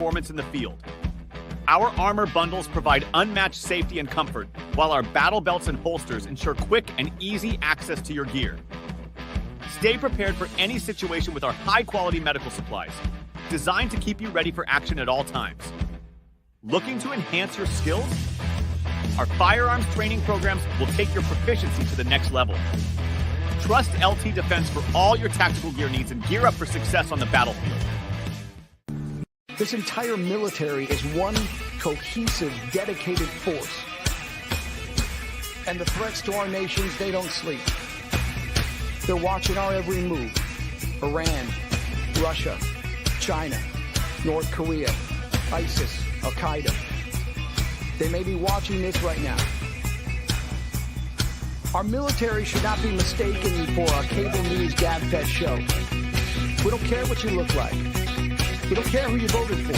performance in the field. Our armor bundles provide unmatched safety and comfort, while our battle belts and holsters ensure quick and easy access to your gear. Stay prepared for any situation with our high-quality medical supplies, designed to keep you ready for action at all times. Looking to enhance your skills? Our firearms training programs will take your proficiency to the next level. Trust LT Defense for all your tactical gear needs and gear up for success on the battlefield. This entire military is one cohesive, dedicated force. And the threats to our nations, they don't sleep. They're watching our every move. Iran, Russia, China, North Korea, ISIS, Al-Qaeda. They may be watching this right now. Our military should not be mistaken for a cable news gabfest show. We don't care what you look like. We don't care who you voted for,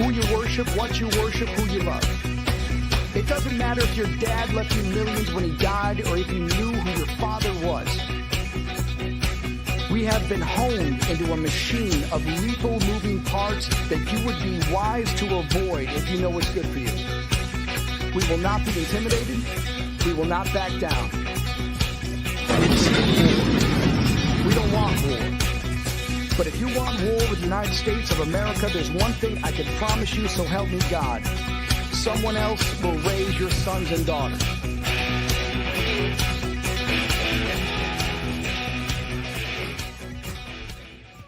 who you worship, what you worship, who you love. It doesn't matter if your dad left you millions when he died or if you knew who your father was. We have been honed into a machine of lethal moving parts that you would be wise to avoid if you know what's good for you. We will not be intimidated. We will not back down. We don't want war. But if you want war with the United States of America, there's one thing I can promise you, so help me God. Someone else will raise your sons and daughters.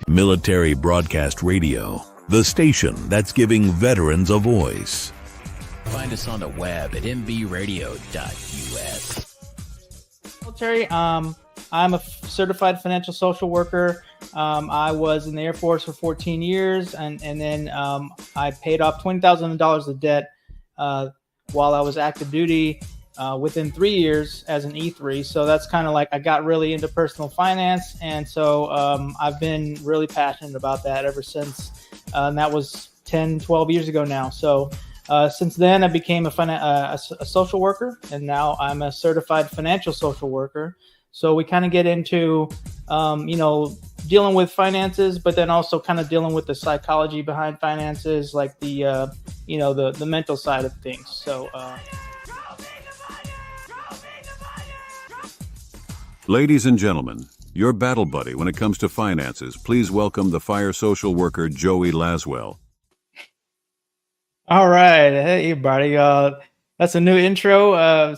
Military Broadcast Radio, the station that's giving veterans a voice. Find us on the web at mbradio.us. Military, I'm a certified financial social worker. I was in the Air Force for 14 years, and then I paid off $20,000 of debt while I was active duty within 3 years as an E3. So that's kind of like I got really into personal finance, and so I've been really passionate about that ever since. And that was 10, 12 years ago now. So since then, I became a social worker, and now I'm a certified financial social worker. So we kind of get into, dealing with finances, but then also kind of dealing with the psychology behind finances, like the mental side of things. So. Ladies and gentlemen, your battle buddy when it comes to finances, please welcome the fire social worker, Joey Laswell. All right. Hey, everybody. That's a new intro.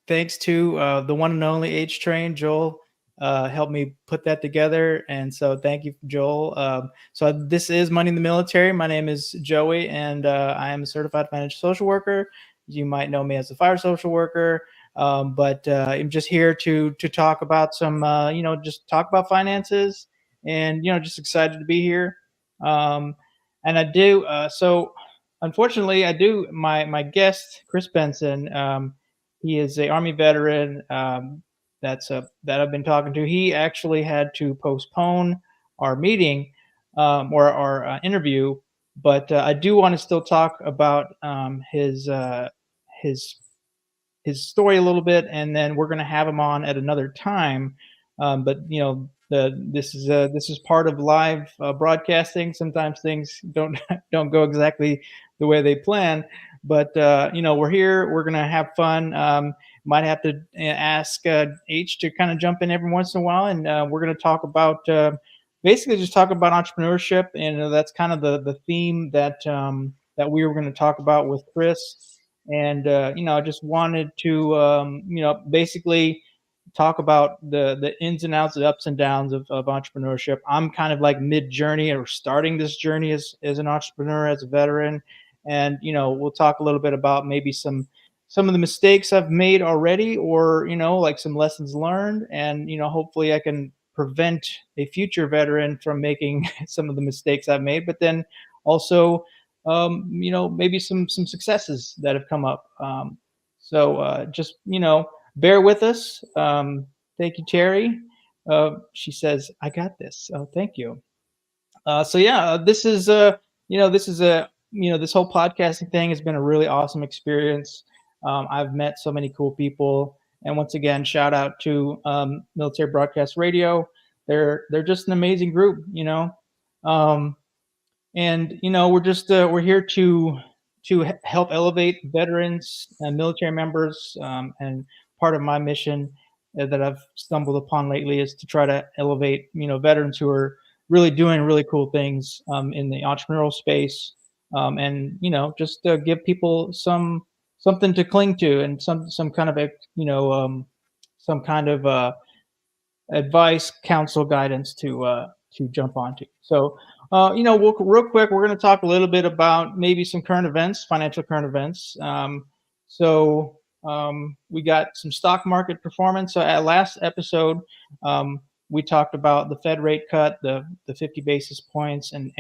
Thanks to the one and only H-Train, Joel, helped me put that together. And so thank you, Joel. So this is Money in the Military. My name is Joey, and I am a certified financial social worker. You might know me as a fire social worker. But I'm just here to talk about some, just talk about finances, and, just excited to be here. And I do, so unfortunately my guest, Chris Benson, he is a Army veteran, that I've been talking to. He actually had to postpone our meeting, or our interview, but I do want to still talk about his story a little bit, and then we're going to have him on at another time. But this is part of live broadcasting. Sometimes things don't go exactly the way they plan, but we're here. We're going to have fun. Might have to ask H to kind of jump in every once in a while, and we're going to talk about basically just talk about entrepreneurship, and that's kind of the theme that we were going to talk about with Chris. And, I just wanted to, basically talk about the ins and outs, the ups and downs of entrepreneurship. I'm kind of like mid-journey, or starting this journey as an entrepreneur, as a veteran. And, we'll talk a little bit about maybe some of the mistakes I've made already, or, like some lessons learned. And, hopefully I can prevent a future veteran from making some of the mistakes I've made, but then also, maybe some successes that have come up. So just, bear with us. Thank you, Terry. She says, I got this. Oh, thank you. So yeah, this is this whole podcasting thing has been a really awesome experience. I've met so many cool people. And once again, shout out to Military Broadcast Radio. They're just an amazing group, And we're here to help elevate veterans and military members. And part of my mission that I've stumbled upon lately is to try to elevate veterans who are really doing really cool things in the entrepreneurial space, and just give people something to cling to, and some kind of some kind of advice, counsel, guidance to jump onto. So, real quick, we're going to talk a little bit about maybe some current events, financial current events. We got some stock market performance. So, at last episode, we talked about the Fed rate cut, the 50 basis points, and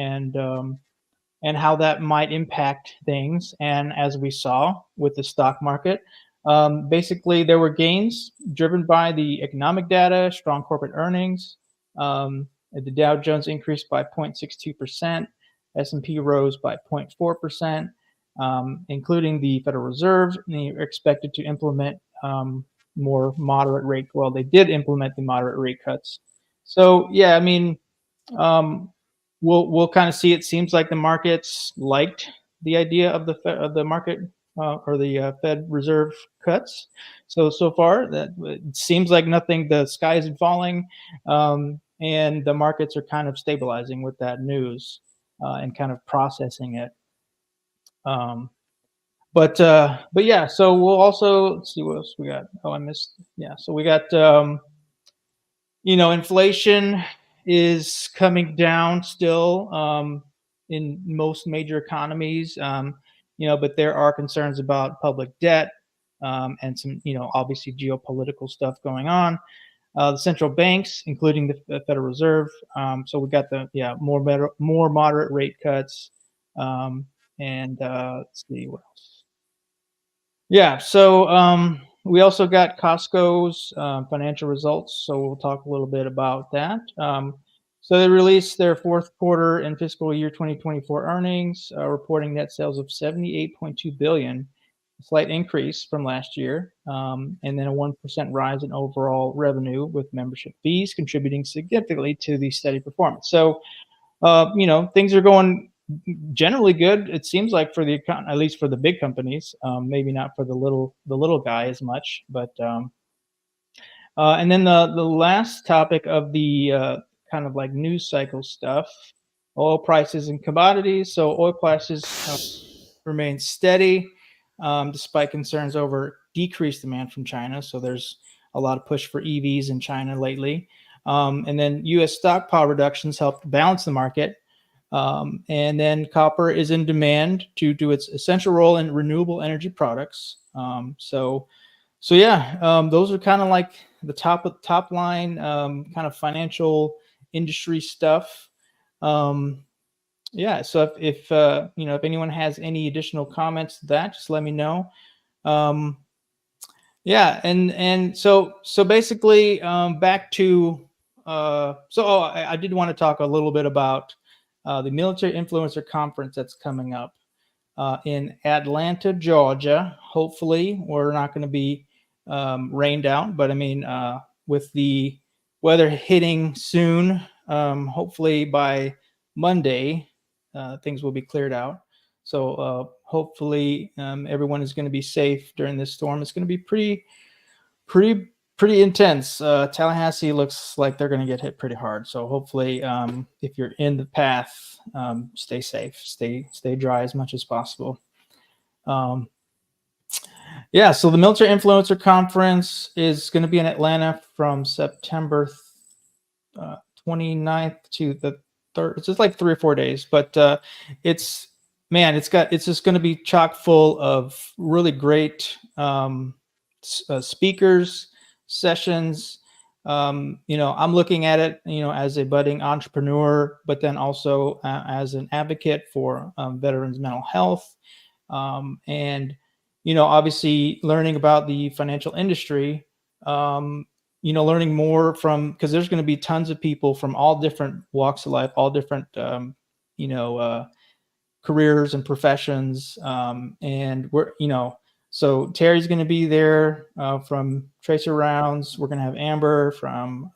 how that might impact things. And as we saw with the stock market, basically there were gains driven by the economic data, strong corporate earnings. The Dow Jones increased by 0.62%, S&P rose by 0.4%, including the Federal Reserve. They're expected to implement more moderate rate. Well, they did implement the moderate rate cuts. So yeah, I mean, we'll kind of see. It seems like the markets liked the idea of the market or the Fed Reserve cuts. So far, that it seems like nothing. The sky isn't falling, and the markets are kind of stabilizing with that news and kind of processing it. But yeah. So we'll also let's see what else we got. Oh, I missed. Yeah. So we got inflation is coming down still in most major economies, but there are concerns about public debt and some, obviously geopolitical stuff going on. The central banks, including the Federal Reserve. So we got more moderate rate cuts. And let's see what else. Yeah, so we also got Costco's financial results, so we'll talk a little bit about that. So they released their fourth quarter and fiscal year 2024 earnings, reporting net sales of $78.2 billion, a slight increase from last year, and then a 1% rise in overall revenue, with membership fees contributing significantly to the steady performance. So, things are going generally good. It seems like for at least for the big companies, maybe not for the little guy as much. But and then the last topic of the kind of like news cycle stuff, oil prices and commodities. So oil prices remain steady despite concerns over decreased demand from China. So there's a lot of push for EVs in China lately. And then U.S. stockpile reductions helped balance the market. And then copper is in demand due to its essential role in renewable energy products. So yeah, those are kind of like the top line kind of financial industry stuff. Yeah, so if anyone has any additional comments to that, just let me know. Yeah, and so basically back to I did want to talk a little bit about the Military Influencer Conference that's coming up in Atlanta, Georgia. Hopefully, we're not going to be rained out, but I mean, with the weather hitting soon, hopefully by Monday, things will be cleared out. So hopefully everyone is going to be safe during this storm. It's going to be pretty intense. Tallahassee looks like they're going to get hit pretty hard. So hopefully, if you're in the path, stay safe, stay dry as much as possible. Yeah, so the Military Influencer Conference is going to be in Atlanta from September 29th to the 3rd. It's just like 3 or 4 days, but it's just going to be chock full of really great speakers, sessions. I'm looking at it, as a budding entrepreneur, but then also as an advocate for veterans' mental health, and obviously learning about the financial industry. Learning more because there's going to be tons of people from all different walks of life, all different careers and professions, and so Terry's going to be there from Tracer Rounds. We're going to have Amber from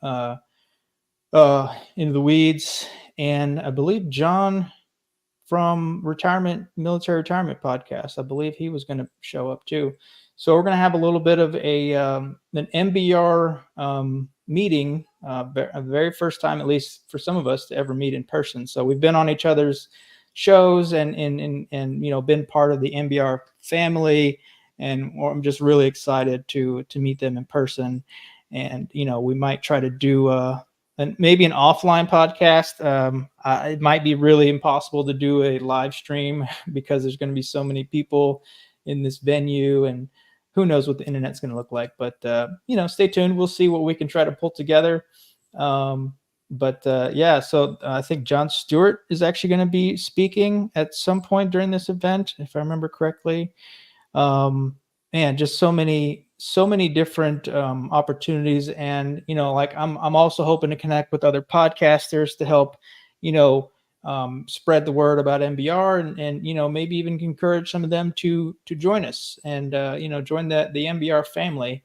Into the Weeds, and I believe John from military retirement podcast. I believe he was going to show up too. So we're going to have a little bit of an MBR meeting, the very first time, at least for some of us, to ever meet in person. So we've been on each other's shows and been part of the MBR family, and I'm just really excited to meet them in person. And we might try to do maybe an offline podcast. It might be really impossible to do a live stream because there's going to be so many people in this venue, and who knows what the internet's going to look like. But stay tuned. We'll see what we can try to pull together. So I think John Stewart is actually going to be speaking at some point during this event, if I remember correctly. And just so many different opportunities. And I'm also hoping to connect with other podcasters to help spread the word about MBR, and maybe even encourage some of them to join us and join the MBR family,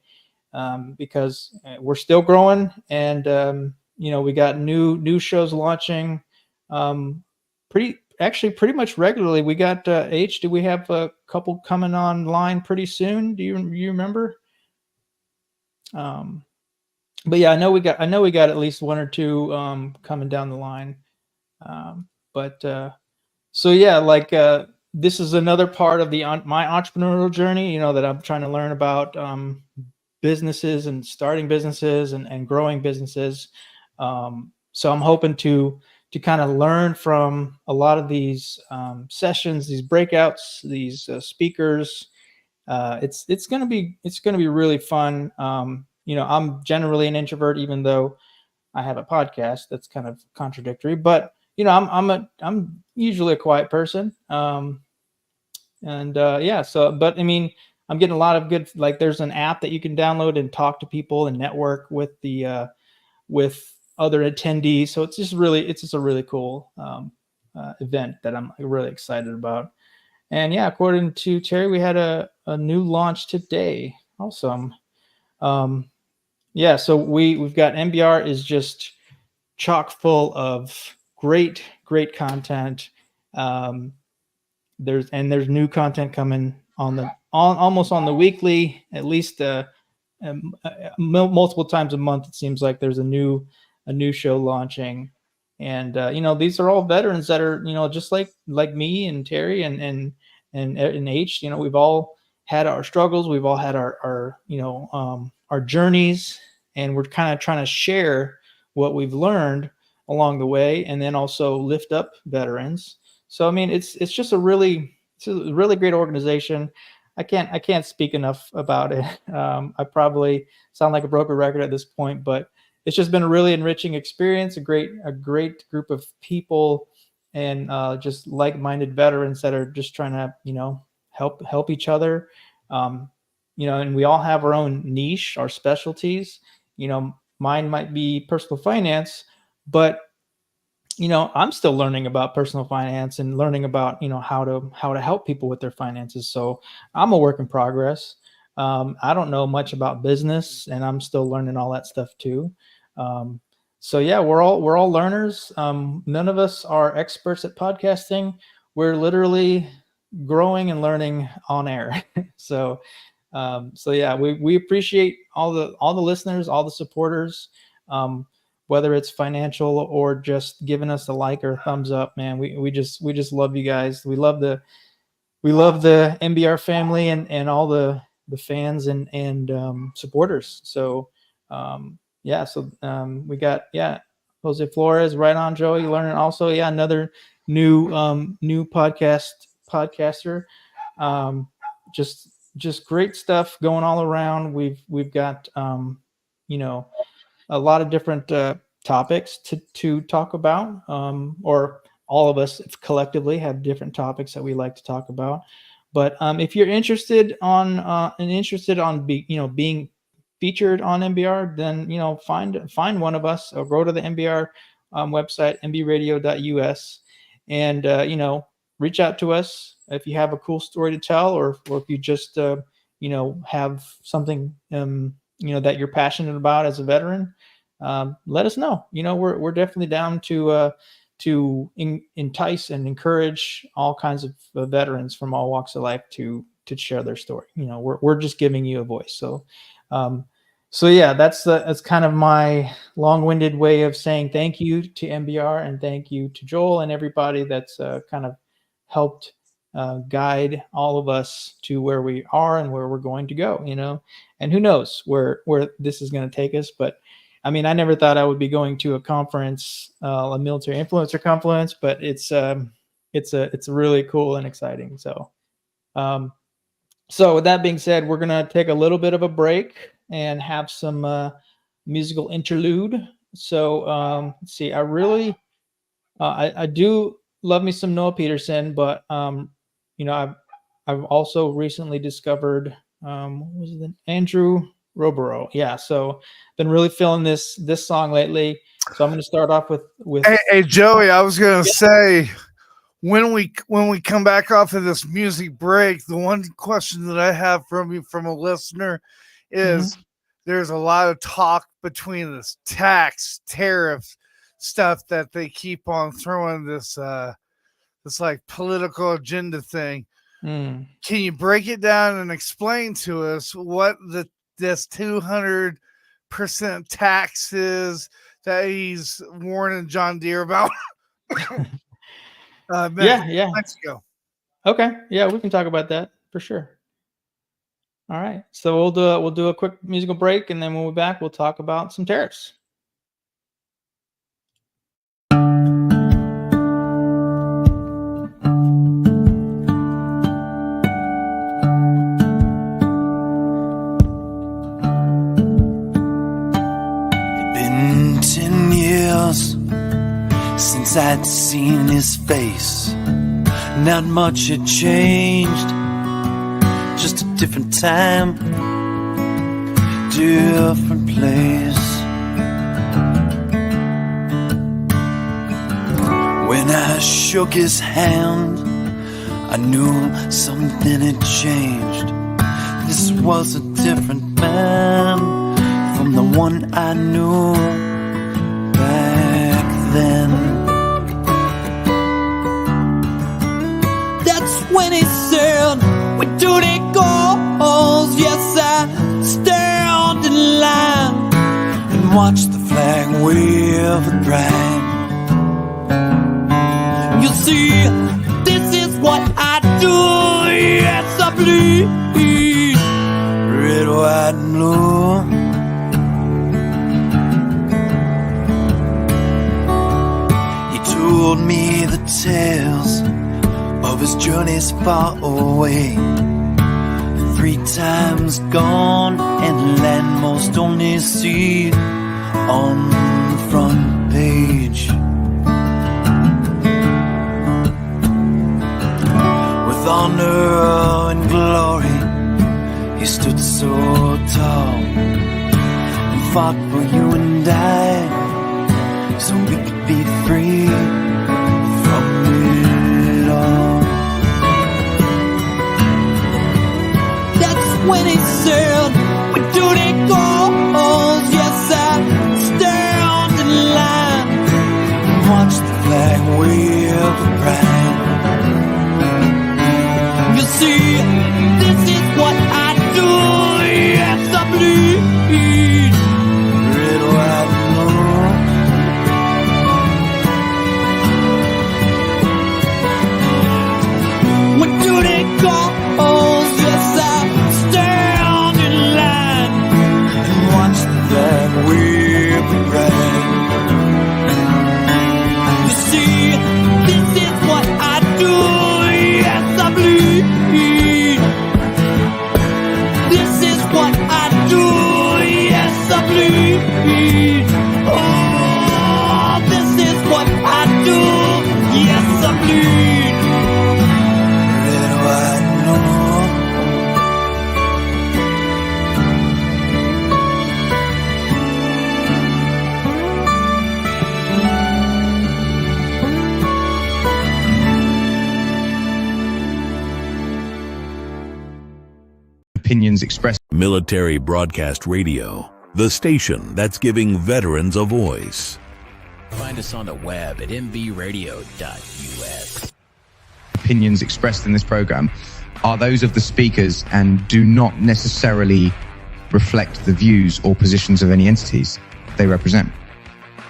because we're still growing, and we got new shows launching pretty much regularly. We got do we have a couple coming online pretty soon? Do you remember? But yeah, I know we got at least one or two coming down the line. So yeah, this is another part of my entrepreneurial journey, that I'm trying to learn about businesses and starting businesses and growing businesses. So I'm hoping to kind of learn from a lot of these sessions, these breakouts, these speakers. It's gonna be really fun. I'm generally an introvert, even though I have a podcast. That's kind of contradictory, but I'm usually a quiet person. But I mean, I'm getting a lot of good, like there's an app that you can download and talk to people and network with with other attendees. So it's just a really cool event that I'm really excited about. And yeah, according to Terry, we had a new launch today. Awesome. So we've got MBR is just chock full of great content. There's new content coming almost on the weekly, at least multiple times a month. It seems like there's a new show launching, and these are all veterans that are just like me and Terry and H. We've all had our struggles, we've all had our journeys, and we're kind of trying to share what we've learned along the way, and then also lift up veterans. So I mean, it's just a really great organization. I can't speak enough about it. I probably sound like a broken record at this point, but it's just been a really enriching experience, a great group of people, and just like-minded veterans that are just trying to help each other. And we all have our own niche, our specialties. Mine might be personal finance, but I'm still learning about personal finance and learning about how to help people with their finances. So I'm a work in progress. I don't know much about business, and I'm still learning all that stuff too. So yeah, we're all learners. None of us are experts at podcasting. We're literally growing and learning on air. So yeah, we appreciate all the listeners, all the supporters, whether it's financial or just giving us a like or a thumbs up, man. We just love you guys. We love the MBR family and all the fans and supporters. So we got Jose Flores, right on, Joey, learning also. Yeah, another new podcaster. Just great stuff going all around. We've got a lot of different topics to talk about, or all of us collectively have different topics that we like to talk about. But if you're interested on being featured on MBR, then find one of us, or go to the MBR website, mbradio.us, and reach out to us if you have a cool story to tell, or if you just have something that you're passionate about as a veteran. Let us know. We're definitely down to to entice and encourage all kinds of veterans from all walks of life to share their story. We're just giving you a voice. So yeah, that's kind of my long-winded way of saying thank you to MBR and thank you to Joel and everybody that's kind of helped guide all of us to where we are and where we're going to go, and who knows where this is going to take us. But I mean, I never thought I would be going to a conference, a military influencer conference, but it's really cool and exciting. So with that being said, we're going to take a little bit of a break and have some musical interlude. So let's see. I really, I do love me some Noah Peterson, but I've also recently discovered what was it? Andrew Robero. Yeah, so been really feeling this song lately. So I'm going to start off with. Hey Joey, I was going to say, when we come back off of this music break, the one question that I have from you from a listener is there's a lot of talk between this tax tariff stuff that they keep on throwing this like political agenda thing. Can you break it down and explain to us what this 200% tax is that he's warning John Deere about? Mexico. Okay, yeah, we can talk about that for sure. All right, so we'll do a quick musical break, and then when we're back, we'll talk about some tariffs. Since I'd seen his face, not much had changed, just a different time, different place. When I shook his hand, I knew something had changed. This was a different man from the one I knew back then. When he said, we do the goals, yes, I stand in line and watch the flag wave at pride. You see, this is what I do, yes, I bleed red, white, and blue. He told me the tales of his journeys far away, 3 times gone and land most only see on the front page. With honor and glory, he stood so tall and fought for you and I, so we could be free from it all. When he said, we do the goals, yes, I stand in line and watch the flag wave at pride. You see, this is what I do, yes, I bleed red, white, and blue. We do the goals, yes, I stand in line and watch the flag wave and pride. You see, this is what I do, yes, I bleed. This is what I do, yes, I bleed. Oh, this is what I do, yes, I bleed. Red, white, and blue. Opinions expressed. Military Broadcast Radio, the station that's giving veterans a voice. Find us on the web at mbradio.us. Opinions expressed in this program are those of the speakers and do not necessarily reflect the views or positions of any entities they represent.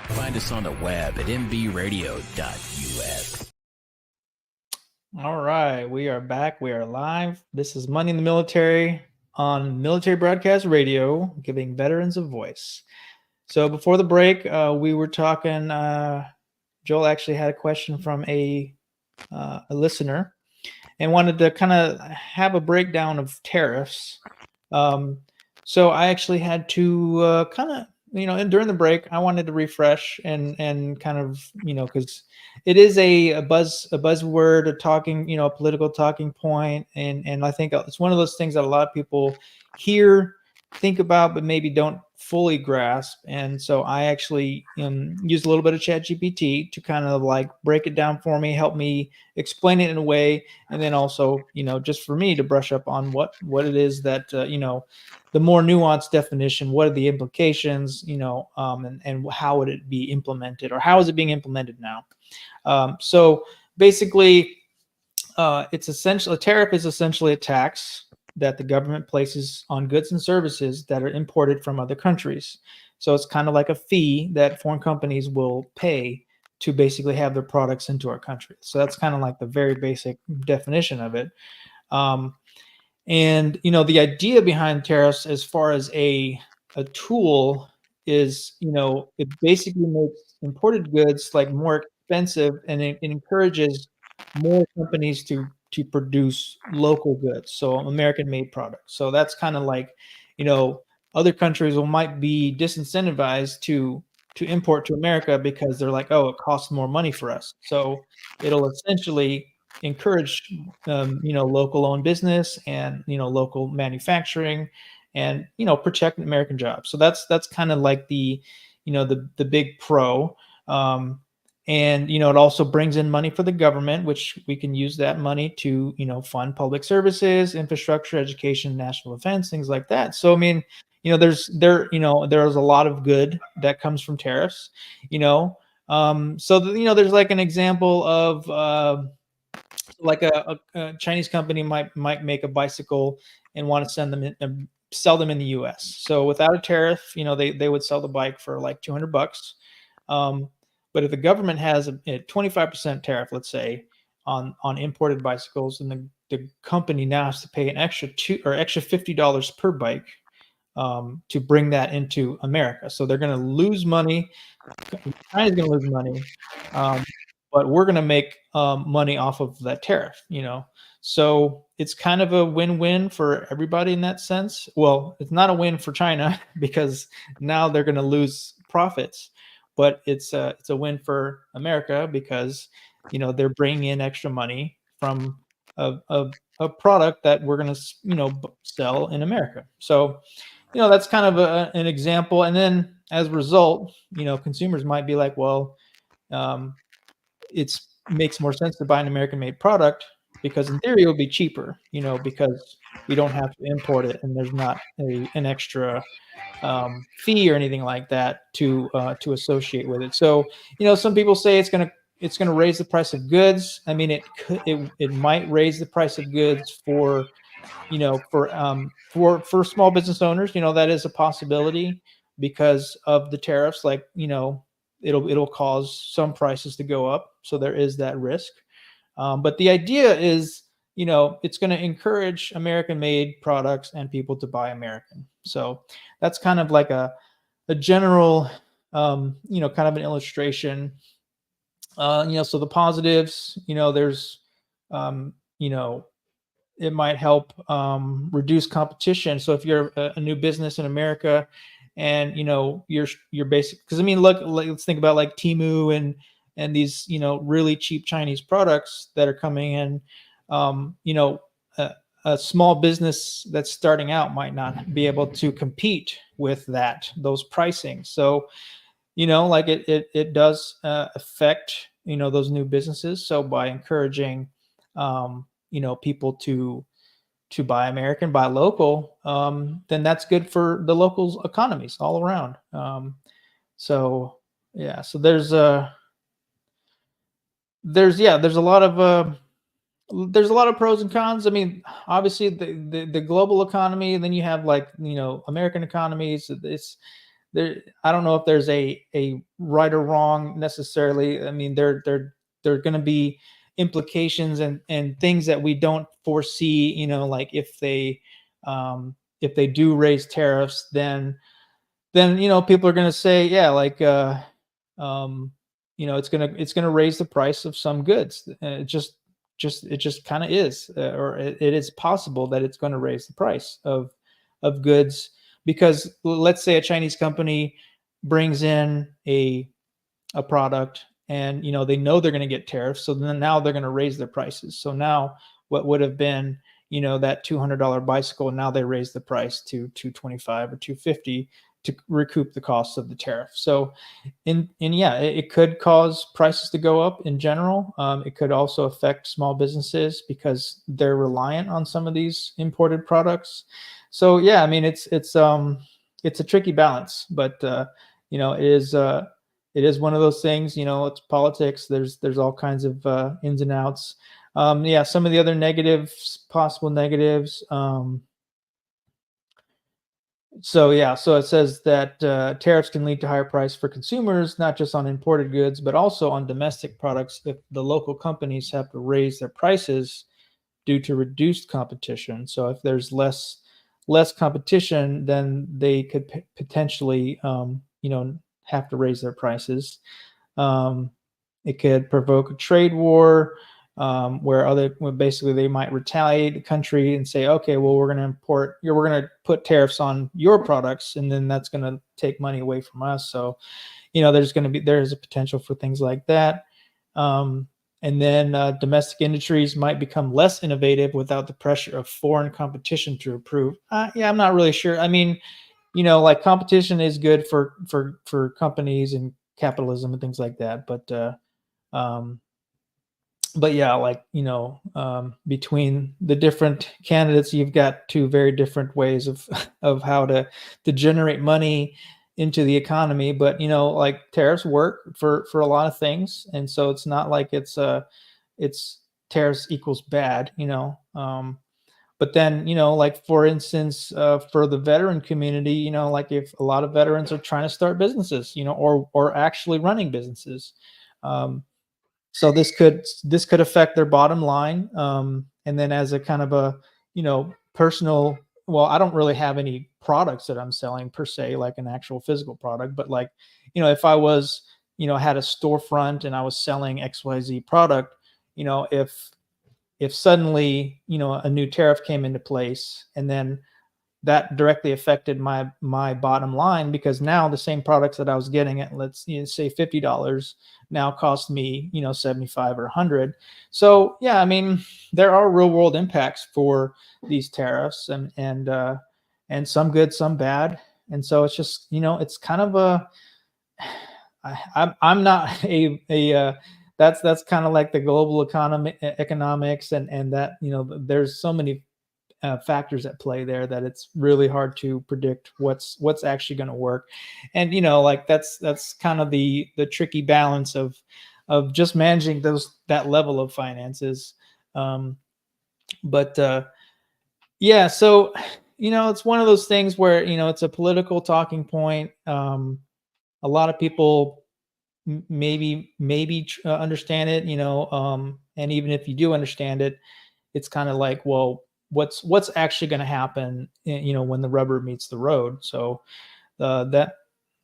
Find us on the web at mbradio.us. All right, we are back. We are live. This is Money in the Military on Military Broadcast Radio, giving veterans a voice. So before the break, we were talking. Joel actually had a question from a listener and wanted to kind of have a breakdown of tariffs. So I actually had to kind of, and during the break, I wanted to refresh and kind of, because it is a buzzword, a talking, a political talking point, and I think it's one of those things that a lot of people hear, think about, but maybe don't fully grasp. And so I actually used a little bit of ChatGPT to kind of like break it down for me, help me explain it in a way, and then also, just for me to brush up on what it is that the more nuanced definition, what are the implications, and how would it be implemented, or how is it being implemented now? So basically, it's essentially, a tariff is essentially a tax that the government places on goods and services that are imported from other countries. So it's kind of like a fee that foreign companies will pay to basically have their products into our country. So that's kind of like the very basic definition of it. And the idea behind tariffs, as far as a tool, is it basically makes imported goods like more expensive, and it encourages more companies to produce local goods, so American made products. So that's kind of like, other countries might be disincentivized to import to America because they're like, oh, it costs more money for us. So it'll essentially encourage local owned business and local manufacturing, and protect American jobs. So that's kind of like the the big pro. And it also brings in money for the government, which we can use that money to fund public services, infrastructure, education, national defense, things like that. So I mean, there's a lot of good that comes from tariffs. So there's like an example of like a Chinese company might make a bicycle and want to send them in, sell them in the U.S. So without a tariff, they would sell the bike for like $200. But if the government has a 25% tariff, let's say, on imported bicycles, and the company now has to pay an extra $50 per bike to bring that into America. So they're going to lose money. China's going to lose money, but we're going to make money off of that tariff. So it's kind of a win-win for everybody in that sense. Well, it's not a win for China because now they're going to lose profits. But it's a win for America because they're bringing in extra money from a product that we're going to sell in America. So that's kind of an example. And then as a result, consumers might be like, well, it makes more sense to buy an American-made product because in theory it would be cheaper, because we don't have to import it and there's not an extra fee or anything like that to associate with it. So some people say it's gonna raise the price of goods. I mean, it might raise the price of goods for small business owners. That is a possibility because of the tariffs. Like it'll cause some prices to go up, so there is that risk. But the idea is it's going to encourage American-made products and people to buy American. So that's kind of like a general, kind of an illustration. So the positives, there's, it might help reduce competition. So if you're a new business in America, and you're basic, because I mean, look, let's think about like Temu and these really cheap Chinese products that are coming in. A small business that's starting out might not be able to compete with those pricing. So, like it does affect, those new businesses. So by encouraging, people to buy American, buy local, then that's good for the local economies all around. So yeah. So there's a lot of pros and cons. I mean, obviously the global economy, and then you have like, American economies. It's there. I don't know if there's a right or wrong necessarily. I mean, there are going to be implications and things that we don't foresee. Like if they do raise tariffs, then people are going to say, yeah, like um, it's gonna raise the price of some goods. It just kind of is, or it is possible that it's going to raise the price of goods, because let's say a Chinese company brings in a product, and they know they're going to get tariffs, so then now they're going to raise their prices. So now what would have been that $200 bicycle, now they raise the price to 225 or 250 to recoup the costs of the tariff. So yeah, it could cause prices to go up in general. It could also affect small businesses because they're reliant on some of these imported products. So yeah, I mean, it's a tricky balance, but it is one of those things. It's politics. There's all kinds of ins and outs. Yeah, some of the other possible negatives. So yeah, so it says that tariffs can lead to higher price for consumers, not just on imported goods, but also on domestic products if the local companies have to raise their prices due to reduced competition. So if there's less competition, then they could potentially have to raise their prices. It could provoke a trade war, where basically they might retaliate the country and say, okay, well, we're going to put tariffs on your products, and then that's going to take money away from us. So, there's a potential for things like that. And then domestic industries might become less innovative without the pressure of foreign competition to improve. Yeah, I'm not really sure. I mean, like competition is good for companies and capitalism and things like that, um, but yeah, like between the different candidates, you've got two very different ways of of how to generate money into the economy. But like tariffs work for a lot of things, and so it's not like it's tariffs equals bad. But then like for instance, for the veteran community, like if a lot of veterans are trying to start businesses, or actually running businesses. So this could affect their bottom line. And then as a kind of a personal, well, I don't really have any products that I'm selling per se, like an actual physical product, but like if I was had a storefront and I was selling XYZ product, if suddenly a new tariff came into place, and then that directly affected my bottom line, because now the same products that I was getting at, let's say $50, now cost me 75 or 100. So yeah, I mean, there are real world impacts for these tariffs, and some good, some bad. And so it's just it's kind of I'm not that's kind of like the global economics, and that there's so many factors at play there that it's really hard to predict what's actually going to work. And like that's kind of the tricky balance of just managing that level of finances. But yeah, so it's one of those things where it's a political talking point. A lot of people maybe understand it, and even if you do understand it, it's kind of like, well, what's actually going to happen, when the rubber meets the road. So that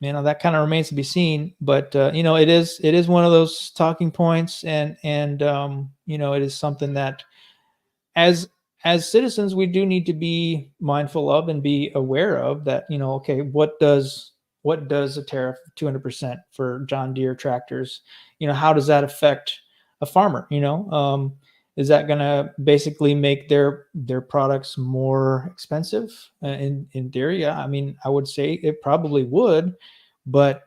that kind of remains to be seen. But it is one of those talking points, and it is something that as citizens we do need to be mindful of and be aware of. That okay, what does a tariff 200% for John Deere tractors, how does that affect a farmer? Is that going to basically make their products more expensive? In theory, yeah. I mean, I would say it probably would, but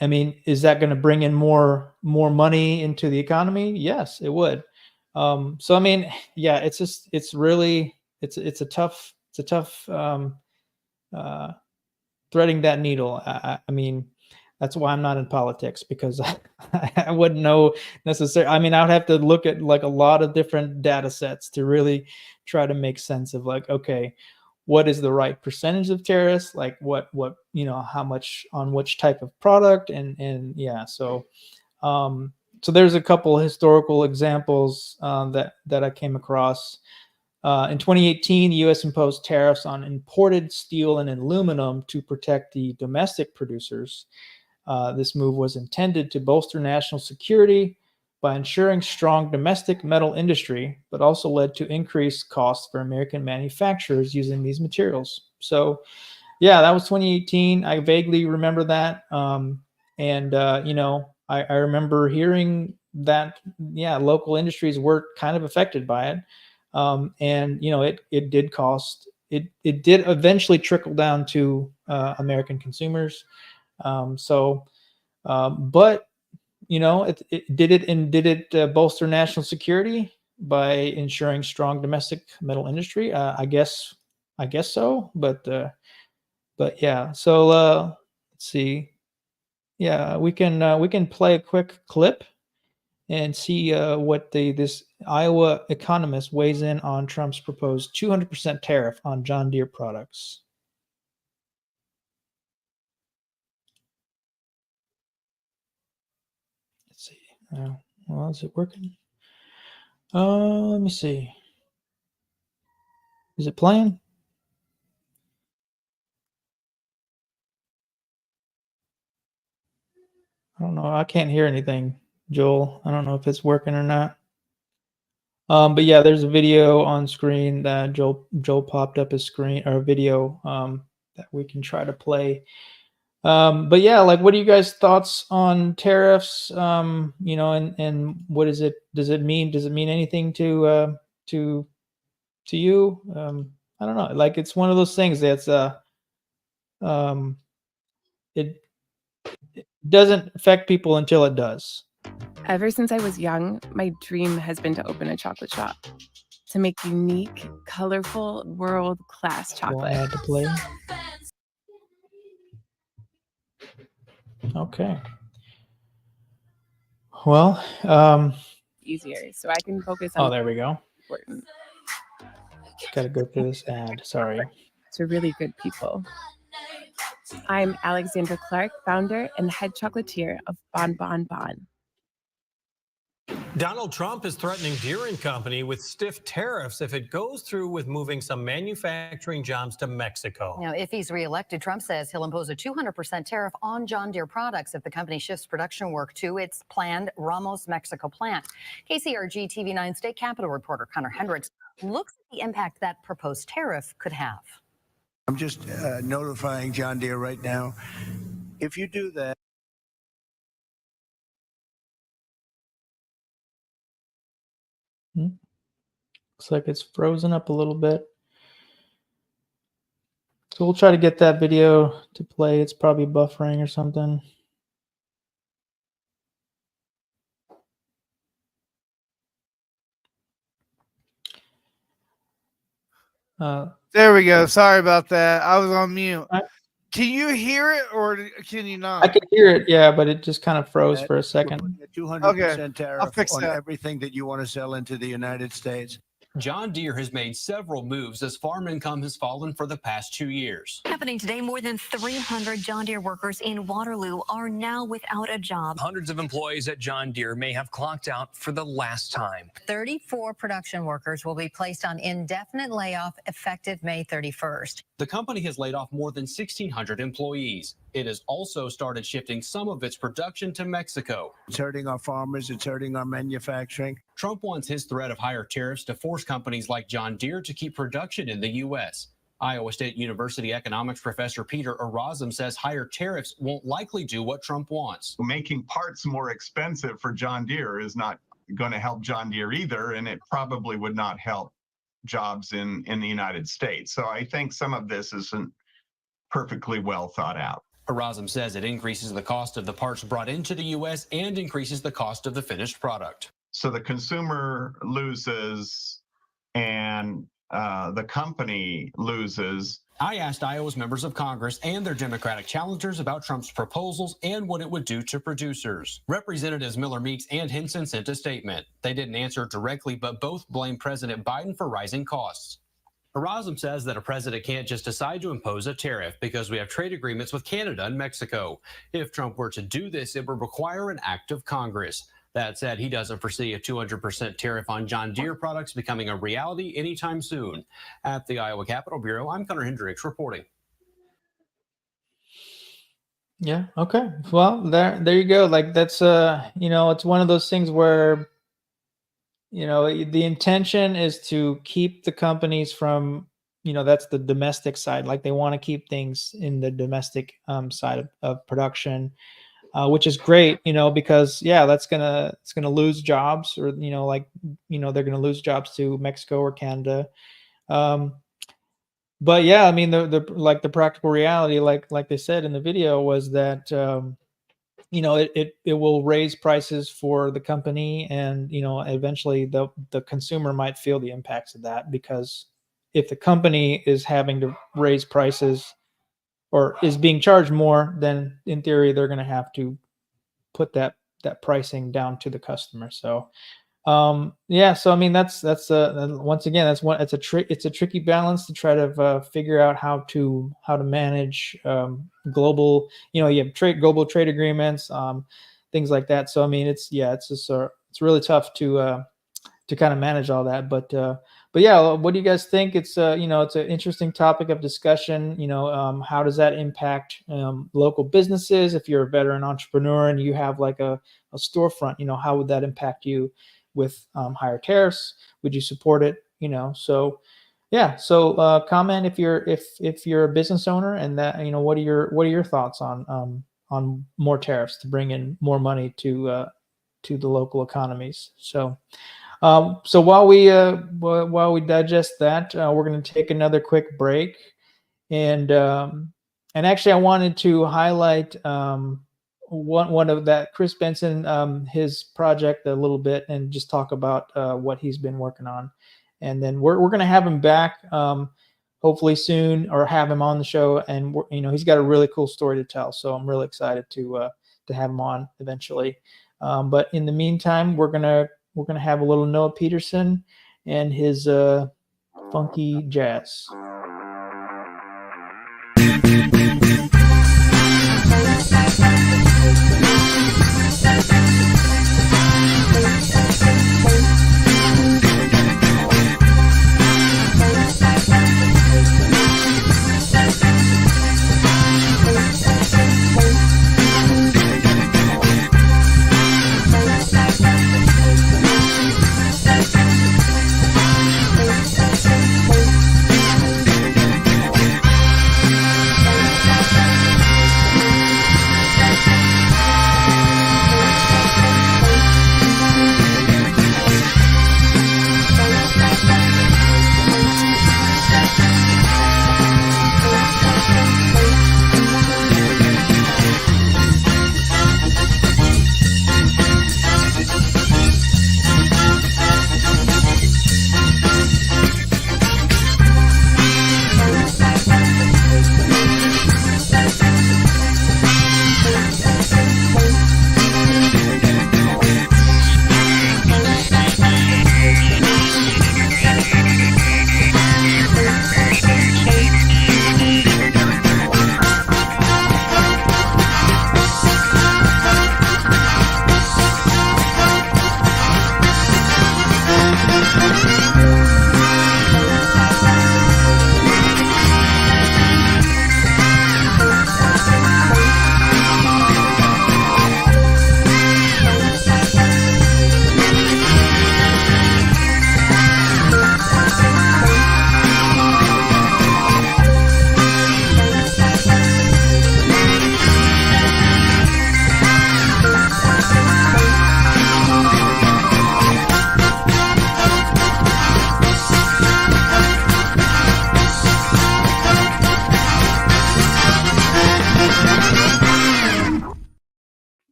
I mean, is that going to bring in more money into the economy? Yes, it would. So I mean, yeah, it's really a tough uh, threading that needle. I mean, That's why I'm not in politics, because I wouldn't know necessarily. I mean, I would have to look at like a lot of different data sets to really try to make sense of like, okay, what is the right percentage of tariffs? Like what, how much on which type of product, and yeah. So, so there's a couple historical examples that I came across. In 2018, the U.S. imposed tariffs on imported steel and aluminum to protect the domestic producers. This move was intended to bolster national security by ensuring strong domestic metal industry, but also led to increased costs for American manufacturers using these materials. So, yeah, that was 2018. I vaguely remember that. I remember hearing that, yeah, local industries were kind of affected by it. It did cost, it did eventually trickle down to American consumers. But did it bolster national security by ensuring strong domestic metal industry? I guess so. But yeah. So let's see. Yeah, we can play a quick clip and see what this Iowa economist weighs in on Trump's proposed 200% tariff on John Deere products. Let's see. Well, is it working? Let me see. Is it playing? I don't know. I can't hear anything, Joel. I don't know if it's working or not. But yeah, there's a video on screen that Joel popped up his screen, or a video that we can try to play. But yeah, like, what are you guys' thoughts on tariffs? And what is it? Does it mean anything to you? I don't know. Like, it's one of those things that's it doesn't affect people until it does. Ever since I was young, my dream has been to open a chocolate shop, to make unique, colorful, world-class chocolate. I had to play. Okay. Well, easier, so I can focus on. Oh, there we go. Important. Got to go through this ad. Sorry. To really good people. I'm Alexandra Clark, founder and head chocolatier of Bon Bon Bon. Donald Trump is threatening Deere & Company with stiff tariffs if it goes through with moving some manufacturing jobs to Mexico. Now, if he's reelected, Trump says he'll impose a 200% tariff on John Deere products if the company shifts production work to its planned Ramos, Mexico plant. KCRG TV9 State Capitol reporter Connor Hendricks looks at the impact that proposed tariff could have. I'm just notifying John Deere right now. If you do that. Looks like it's frozen up a little bit. So we'll try to get that video to play. It's probably buffering or something. There we go. Sorry about that. I was on mute. Can you hear it or can you not? I can hear it, yeah, but it just kind of froze for a second. 200% tariff on everything that you want to sell into the United States. John Deere has made several moves as farm income has fallen for the past 2 years. Happening today, more than 300 John Deere workers in Waterloo are now without a job. Hundreds of employees at John Deere may have clocked out for the last time. 34 production workers will be placed on indefinite layoff effective May 31st. The company has laid off more than 1,600 employees. It has also started shifting some of its production to Mexico. It's hurting our farmers. It's hurting our manufacturing. Trump wants his threat of higher tariffs to force companies like John Deere to keep production in the U.S. Iowa State University economics professor Peter Erasmus says higher tariffs won't likely do what Trump wants. Making parts more expensive for John Deere is not going to help John Deere either, and it probably would not help jobs in the United States. So I think some of this isn't perfectly well thought out. Erasmus says it increases the cost of the parts brought into the U.S. and increases the cost of the finished product. So the consumer loses and the company loses. I asked Iowa's members of Congress and their Democratic challengers about Trump's proposals and what it would do to producers. Representatives Miller Meeks and Hinson sent a statement. They didn't answer directly, but both blamed President Biden for rising costs. Erasmus says that a president can't just decide to impose a tariff because we have trade agreements with Canada and Mexico. If Trump were to do this, it would require an act of Congress. That said, he doesn't foresee a 200% tariff on John Deere products becoming a reality anytime soon. At the Iowa Capitol Bureau, I'm Connor Hendricks reporting. Yeah. Okay. Well, there you go. Like that's it's one of those things where the intention is to keep the companies from, that's the domestic side. Like they want to keep things in the domestic side of production. Which is great, because it's gonna lose jobs, or they're gonna lose jobs to Mexico or Canada. But yeah, I mean the practical reality, like they said in the video, was that it will raise prices for the company, and eventually the consumer might feel the impacts of that, because if the company is having to raise prices or is being charged more, then in theory they're going to have to put that pricing down to the customer. So so I mean that's once again it's a tricky balance to try to figure out how to manage global, you have global trade agreements, things like that. So I mean it's really tough to kind of manage all that, but yeah, what do you guys think? It's it's an interesting topic of discussion. How does that impact local businesses? If you're a veteran entrepreneur and you have like a storefront, how would that impact you with higher tariffs? Would you support it? So yeah. So comment if you're a business owner, and that what are your thoughts on more tariffs to bring in more money to the local economies? So. So while we digest that, we're going to take another quick break, and actually I wanted to highlight one of that Chris Benson, his project a little bit, and just talk about what he's been working on, and then we're going to have him back hopefully soon, or have him on the show, and he's got a really cool story to tell, so I'm really excited to have him on eventually. But in the meantime, we're gonna have a little Noah Peterson and his funky jazz.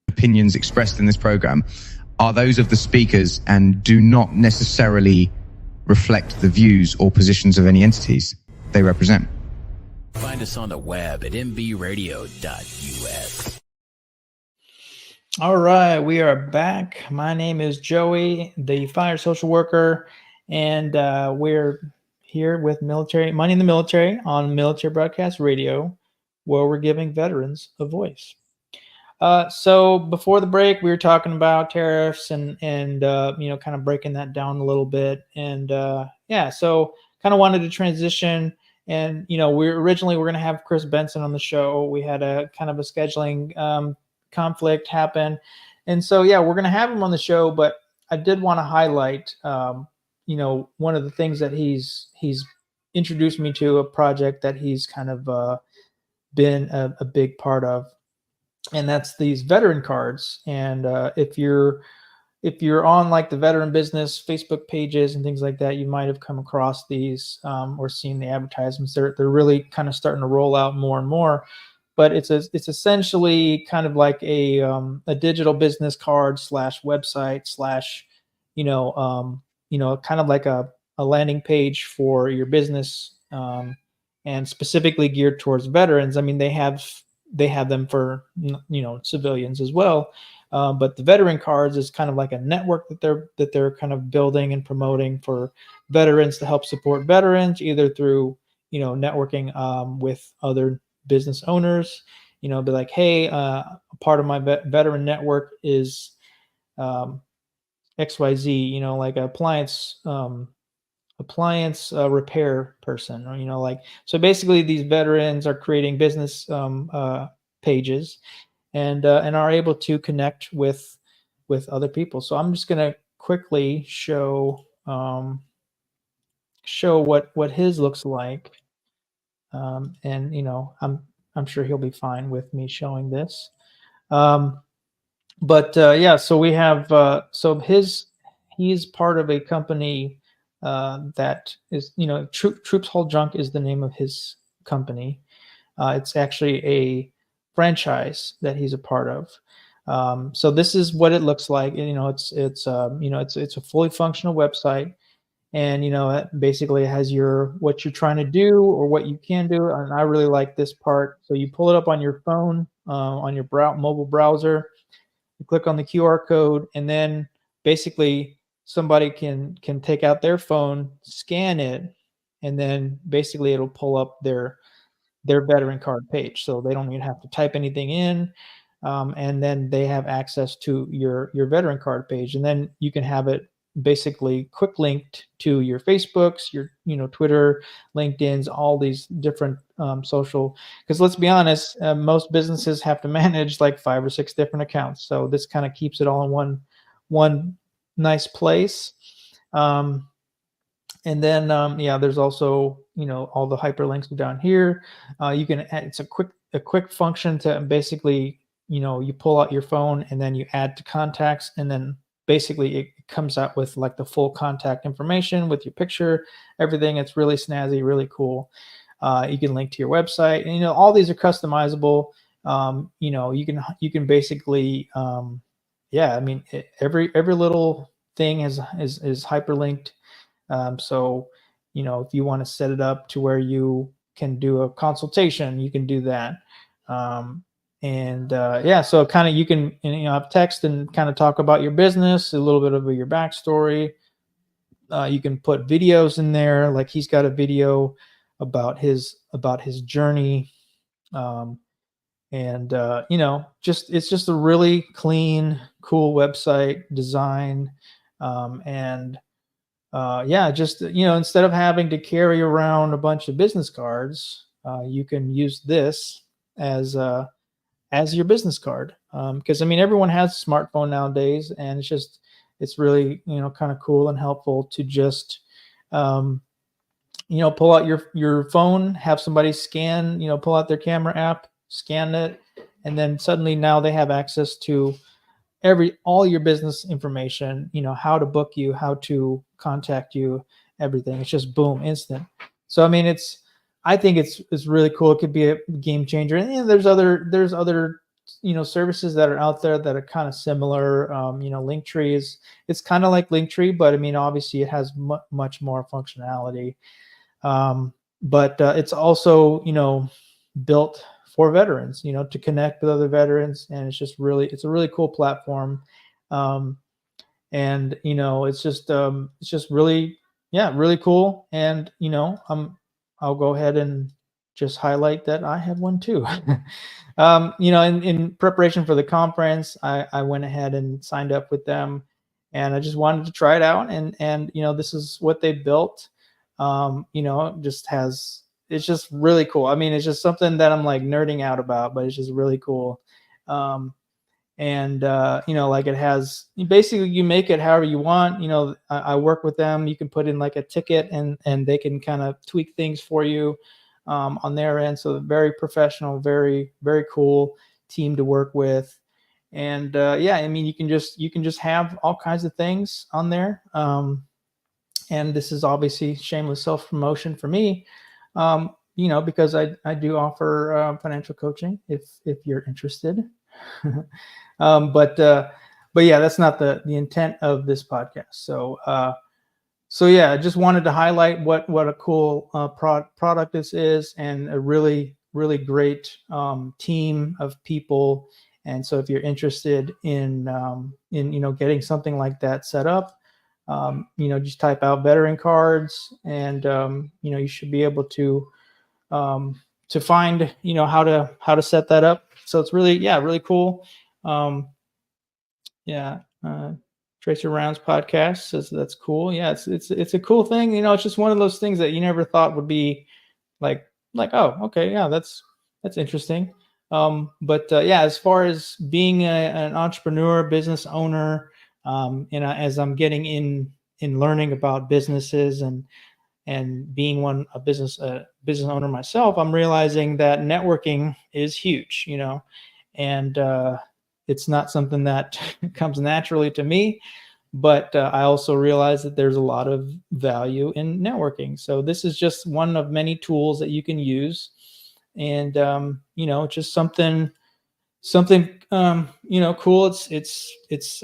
Opinions expressed in this program are those of the speakers and do not necessarily reflect the views or positions of any entities they represent. Find us on the web at mbradio.us. All right, we are back. My name is Joey, the fire social worker, and we're here with Money in the Military on Military Broadcast Radio, where we're giving veterans a voice. So before the break, we were talking about tariffs and kind of breaking that down a little bit, and so kind of wanted to transition. And we're going to have Chris Benson on the show. We had a kind of a scheduling conflict happen, and so we're going to have him on the show. But I did want to highlight one of the things that he's introduced me to, a project that he's kind of been a big part of, and that's these veteran cards. And if you're on like the veteran business Facebook pages and things like that, you might have come across these or seen the advertisements. They're really kind of starting to roll out more and more. But it's essentially kind of like a digital business card / website / kind of like a landing page for your business, and specifically geared towards veterans. I mean, they have them for civilians as well, but the veteran cards is kind of like a network that they're kind of building and promoting for veterans to help support veterans, either through networking with other business owners, be like, hey, a part of my veteran network is XYZ, like appliance repair person, or so basically these veterans are creating business pages and are able to connect with other people. So I'm just going to quickly show what his looks like. And I'm sure he'll be fine with me showing this. So we have he's part of a company that is Troops Hold Junk is the name of his company. It's actually a franchise that he's a part of. So this is what it looks like. It's a fully functional website. And it basically has what you're trying to do or what you can do. And I really like this part. So you pull it up on your phone, on your mobile browser. You click on the QR code, and then basically somebody can take out their phone, scan it, and then basically it'll pull up their veteran card page. So they don't even have to type anything in. And then they have access to your veteran card page, and then you can have it basically quick linked to your Facebooks, your Twitter, LinkedIn's, all these different social. Because let's be honest, most businesses have to manage like 5 or 6 different accounts. So this kind of keeps it all in one nice place. And then there's also all the hyperlinks down here. You can add, it's a quick function to basically you pull out your phone and then you add to contacts, and then basically it comes out with like the full contact information with your picture, everything. It's really snazzy, really cool. You can link to your website, and all these are customizable. You can basically every little thing is hyperlinked. So if you want to set it up to where you can do a consultation, you can do that. So kind of you can have text and kind of talk about your business, a little bit of your backstory. You can put videos in there, like he's got a video about his journey. It's just a really clean, cool website design. Instead of having to carry around a bunch of business cards, you can use this as your business card. Because everyone has a smartphone nowadays, and it's really kind of cool and helpful to just pull out your phone, have somebody scan, pull out their camera app, scan it, and then suddenly now they have access to all your business information, how to book you, how to contact you, everything. It's just boom, instant. So I think it's really cool. It could be a game changer. And there's other services that are out there that are kind of similar. Linktree it's kind of like Linktree, but obviously it has much more functionality. but it's also, built for veterans, to connect with other veterans. And it's a really cool platform. And, it's just really, yeah, really cool. And, I'll go ahead and just highlight that I have one too. In preparation for the conference, I went ahead and signed up with them, and I just wanted to try it out. And this is what they built. It's just really cool. I mean, it's just something that I'm like nerding out about, but it's just really cool. And like, it has, basically, you make it however you want. I work with them. You can put in like a ticket, and they can kind of tweak things for you on their end. So very professional, very, very cool team to work with. And yeah, I mean, you can just have all kinds of things on there. And this is obviously shameless self-promotion for me, because I do offer financial coaching if you're interested. But yeah, that's not the intent of this podcast. So yeah, I just wanted to highlight what a cool product this is, and a really, really great team of people. And so if you're interested in getting something like that set up, just type out veteran cards, and you should be able to find how to set that up. So it's really, yeah, really cool. Yeah. Tracer Rounds podcast says that's cool. Yeah, it's a cool thing. It's just one of those things that you never thought would be like, oh, okay, yeah, that's interesting. But yeah, as far as being an entrepreneur, business owner, as I'm getting in learning about businesses and being a business owner myself, I'm realizing that networking is huge, and it's not something that comes naturally to me, but I also realize that there's a lot of value in networking. So this is just one of many tools that you can use, and just something cool. It's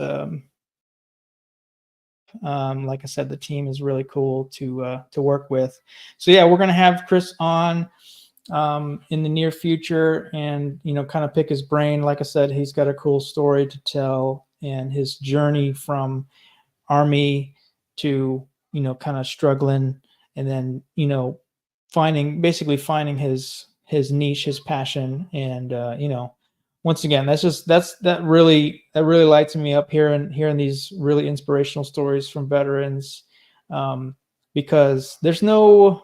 like I said, the team is really cool to work with. So yeah, we're gonna have Chris on in the near future, and kind of pick his brain. Like I said, he's got a cool story to tell, and his journey from Army to kind of struggling, and then finding his niche, his passion. And once again, that really lights me up, hearing these really inspirational stories from veterans, because there's no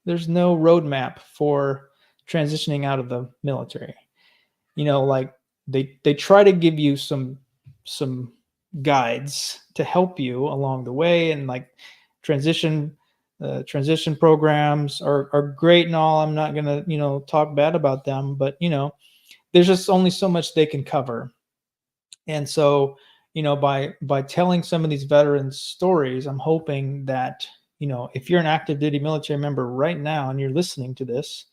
roadmap for transitioning out of the military. Like, they try to give you some guides to help you along the way, and like transition programs are great and all. I'm not gonna talk bad about them, but there's just only so much they can cover. And so by telling some of these veterans stories, I'm hoping that if you're an active duty military member right now and you're listening to this,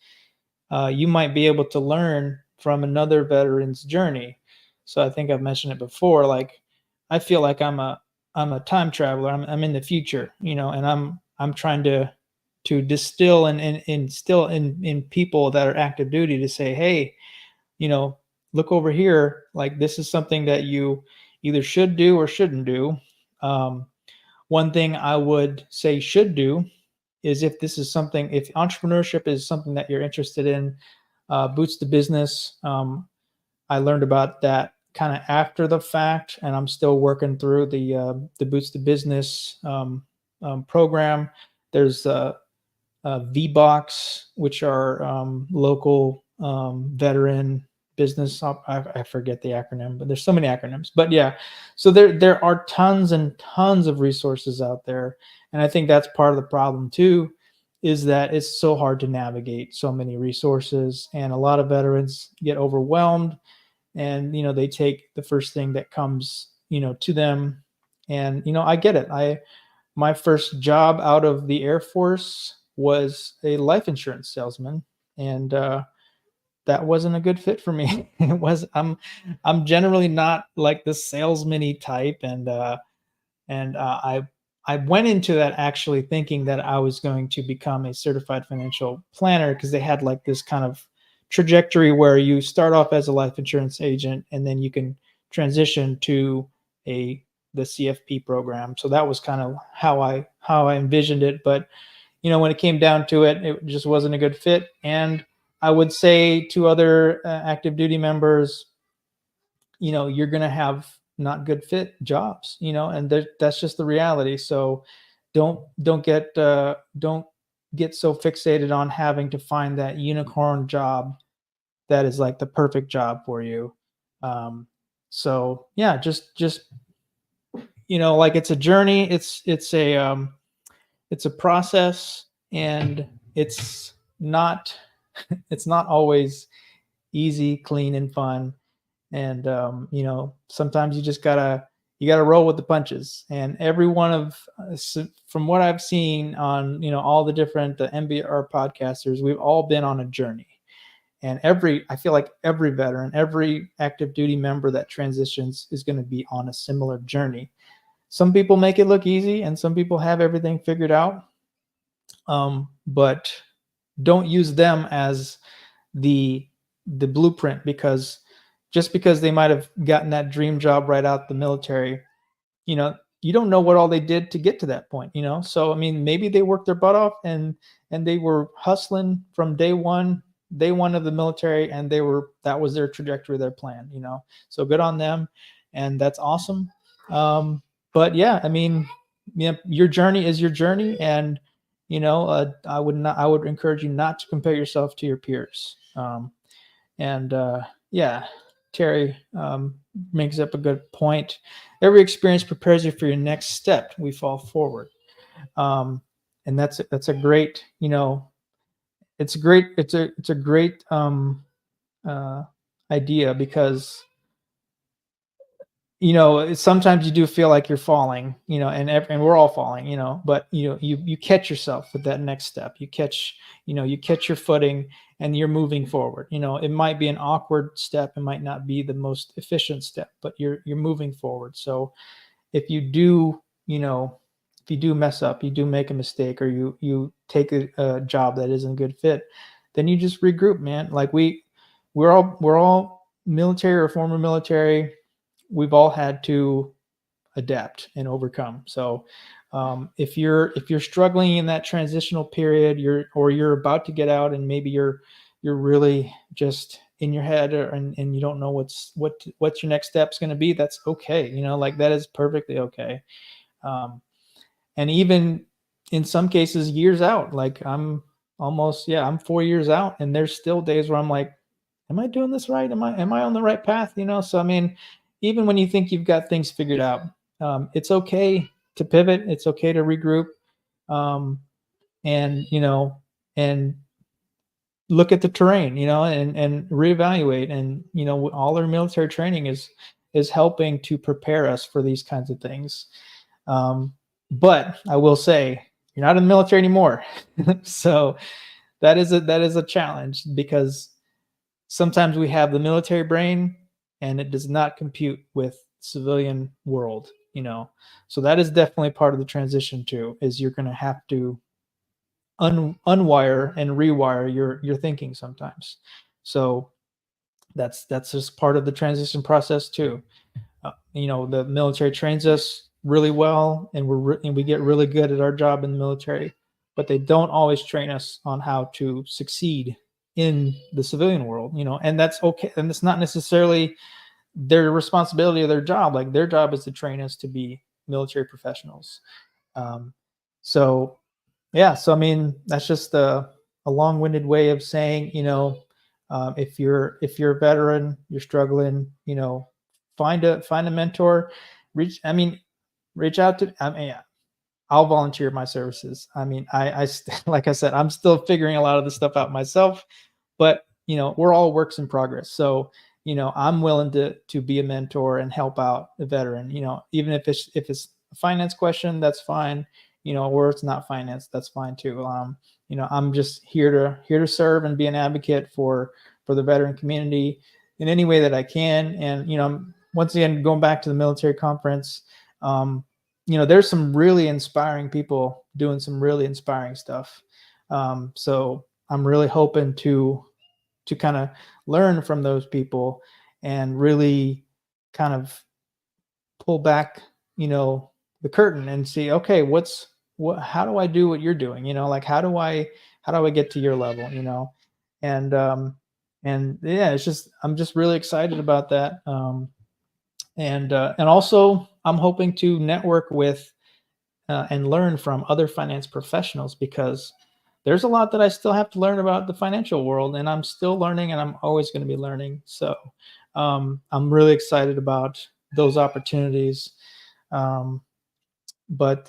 you might be able to learn from another veteran's journey. So I think I've mentioned it before. Like, I feel like I'm a time traveler. I'm in the future, and I'm trying to distill and instill in people that are active duty to say, hey, look over here. Like, this is something that you either should do or shouldn't do. One thing I would say should do is, if entrepreneurship is something that you're interested in, Boots to Business. I learned about that kind of after the fact, and I'm still working through the Boots to Business program. There's VBox, which are local veteran business. I forget the acronym, but there's so many acronyms. But yeah, so there are tons and tons of resources out there, and I think that's part of the problem too, is that it's so hard to navigate so many resources, and a lot of veterans get overwhelmed, and they take the first thing that comes to them. And I get it. My first job out of the Air Force was a life insurance salesman, and that wasn't a good fit for me. I'm generally not like the salesman-y type, and I went into that actually thinking that I was going to become a certified financial planner, because they had like this kind of trajectory where you start off as a life insurance agent and then you can transition to the CFP program. So that was kind of how I envisioned it. But when it came down to it, it just wasn't a good fit. And I would say to other active duty members, you're going to have not good fit jobs, and that's just the reality. So don't get so fixated on having to find that unicorn job that is like the perfect job for you. So yeah, just like it's a journey. It's a process, and it's not always easy, clean, and fun. And sometimes you gotta roll with the punches. And every one of from what I've seen on all the different MBR podcasters, we've all been on a journey. And I feel like every veteran, every active duty member that transitions is going to be on a similar journey. Some people make it look easy, and some people have everything figured out. But don't use them as the blueprint, because just because they might have gotten that dream job right out the military, you don't know what all they did to get to that point. So I mean, maybe they worked their butt off and they were hustling from day one of the military, and that was their trajectory, their plan. So good on them, and that's awesome. But yeah, I mean, your journey is your journey, and I would encourage you not to compare yourself to your peers. Yeah, Terry makes up a good point. Every experience prepares you for your next step. We fall forward, and that's a great, it's a great idea, because sometimes you do feel like you're falling, and we're all falling, but you catch yourself with that next step. You catch your footing, and you're moving forward. It might be an awkward step, it might not be the most efficient step, but you're moving forward. So if you do mess up, you do make a mistake, or you take a job that isn't a good fit, then you just regroup, man. Like we're all military or former military. We've all had to adapt and overcome. So if you're struggling in that transitional period, you're about to get out, and maybe you're really just in your head, and you don't know what's your next step's going to be, that's okay. Like that is perfectly okay. And even in some cases, years out, like I'm 4 years out, and there's still days where I'm like, am I doing this right? Am I on the right path? So I mean, even when you think you've got things figured out, it's okay to pivot. It's okay to regroup, and and look at the terrain, and reevaluate. And all our military training is helping to prepare us for these kinds of things. But I will say, you're not in the military anymore, so that is a challenge, because sometimes we have the military brain, and it does not compute with civilian world, so that is definitely part of the transition too, is you're going to have to unwire and rewire your thinking sometimes. So that's just part of the transition process too. The military trains us really well, and we get really good at our job in the military, but they don't always train us on how to succeed in the civilian world, and that's okay. And it's not necessarily their responsibility or their job. Like their job is to train us to be military professionals. So yeah, so I mean, that's just a long-winded way of saying, if you're a veteran, you're struggling, find a mentor, reach out to, I'll volunteer my services. I mean, like I said, I'm still figuring a lot of this stuff out myself, but we're all works in progress. So, I'm willing to be a mentor and help out a veteran, even if it's a finance question, that's fine, or it's not finance, that's fine too. I'm just here to serve and be an advocate for the veteran community in any way that I can. And, once again, going back to the military conference, there's some really inspiring people doing some really inspiring stuff. So I'm really hoping to kind of learn from those people and really kind of pull back, the curtain and see, okay, how do I do what you're doing? Like, how do I get to your level, and yeah, I'm just really excited about that. And also I'm hoping to network with and learn from other finance professionals, because there's a lot that I still have to learn about the financial world, and I'm still learning, and I'm always going to be learning. So I'm really excited about those opportunities. But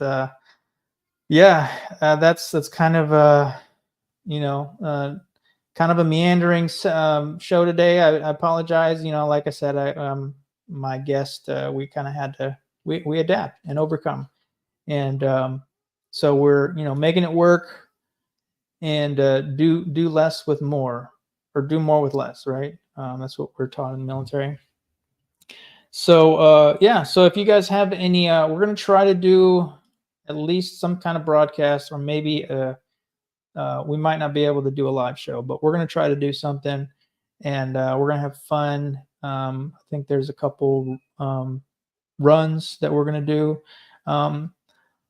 that's kind of kind of a meandering show today. I apologize. Like I said, my guest, we kind of had to we adapt and overcome, and so we're making it work, and do less with more, or do more with less, right? That's what we're taught in the military. So so if you guys have any, we're going to try to do at least some kind of broadcast, or maybe we might not be able to do a live show, but we're going to try to do something, and we're going to have fun. I think there's a couple runs that we're going to do.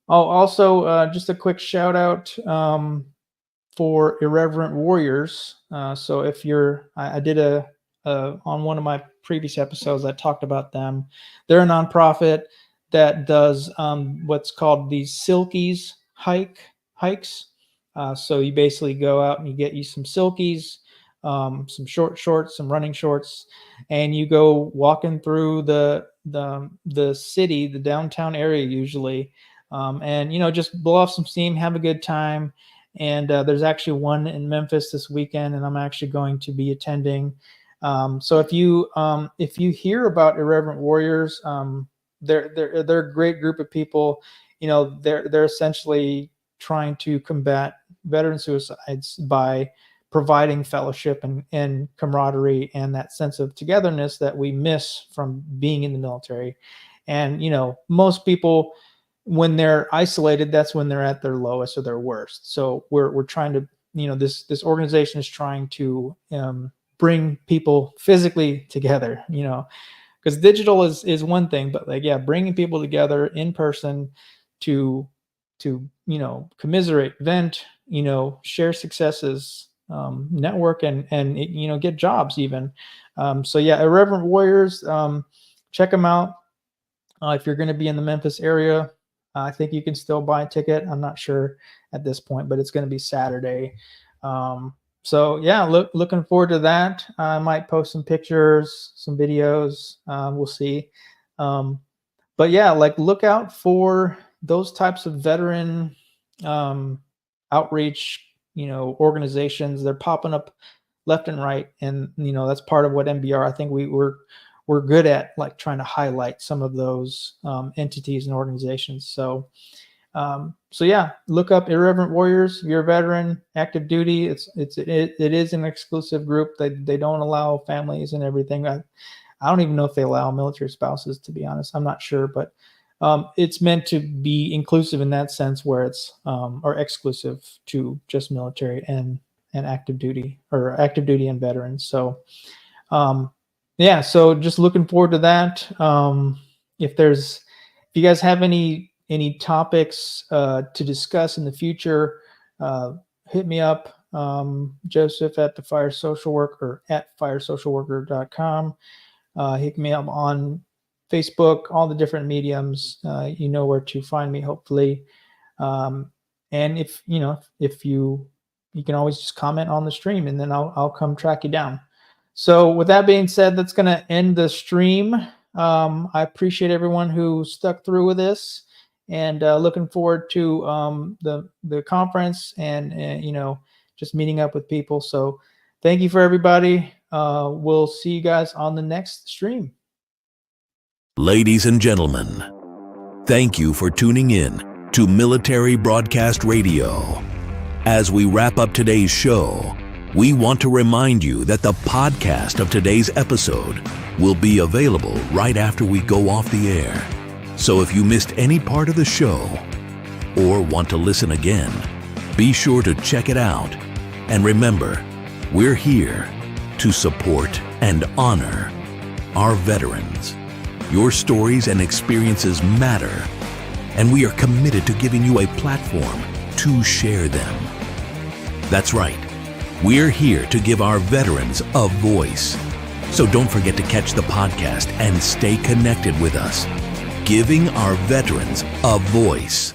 Also, just a quick shout out for Irreverent Warriors. So if I did on one of my previous episodes, I talked about them. They're a nonprofit that does what's called these Silkies hikes. So you basically go out and you get you some Silkies, some short shorts, some running shorts, and you go walking through the city, the downtown area usually, and just blow off some steam, have a good time. And there's actually one in Memphis this weekend, and I'm actually going to be attending. So if you hear about Irreverent Warriors, they're a great group of people. They're essentially trying to combat veteran suicides by providing fellowship and camaraderie and that sense of togetherness that we miss from being in the military. And most people, when they're isolated, that's when they're at their lowest or their worst. So we're trying to, this organization is trying to bring people physically together, because digital is one thing, but bringing people together in person to commiserate, vent, share successes, network, and get jobs even. So Irreverent Warriors, check them out. If you're going to be in the Memphis area, I think you can still buy a ticket. I'm not sure at this point, but it's going to be Saturday. Looking forward to that. I might post some pictures, some videos. We'll see. Look out for those types of veteran outreach, organizations. They're popping up left and right, and that's part of what MBR. I think we're good at, like, trying to highlight some of those entities and organizations. So look up Irreverent Warriors. If you're a veteran, active duty, it is an exclusive group. They don't allow families and everything. I don't even know if they allow military spouses, to be honest. I'm not sure, but it's meant to be inclusive in that sense, where it's or exclusive to just military and active duty, or active duty and veterans. So so just looking forward to that. If you guys have any topics to discuss in the future, hit me up, Joseph at the Fire Social Worker, at firesocialworker.com. Hit me up on Facebook, all the different mediums. You know where to find me, hopefully. And if you can always just comment on the stream, and then I'll come track you down. So with that being said, that's going to end the stream. I appreciate everyone who stuck through with this, and looking forward to the conference and just meeting up with people. So thank you for everybody. We'll see you guys on the next stream. Ladies and gentlemen, thank you for tuning in to Military Broadcast Radio. As we wrap up today's show, we want to remind you that the podcast of today's episode will be available right after we go off the air. So if you missed any part of the show or want to listen again, be sure to check it out. And remember, we're here to support and honor our veterans. Your stories and experiences matter, and we are committed to giving you a platform to share them. That's right. We're here to give our veterans a voice. So don't forget to catch the podcast and stay connected with us. Giving our veterans a voice.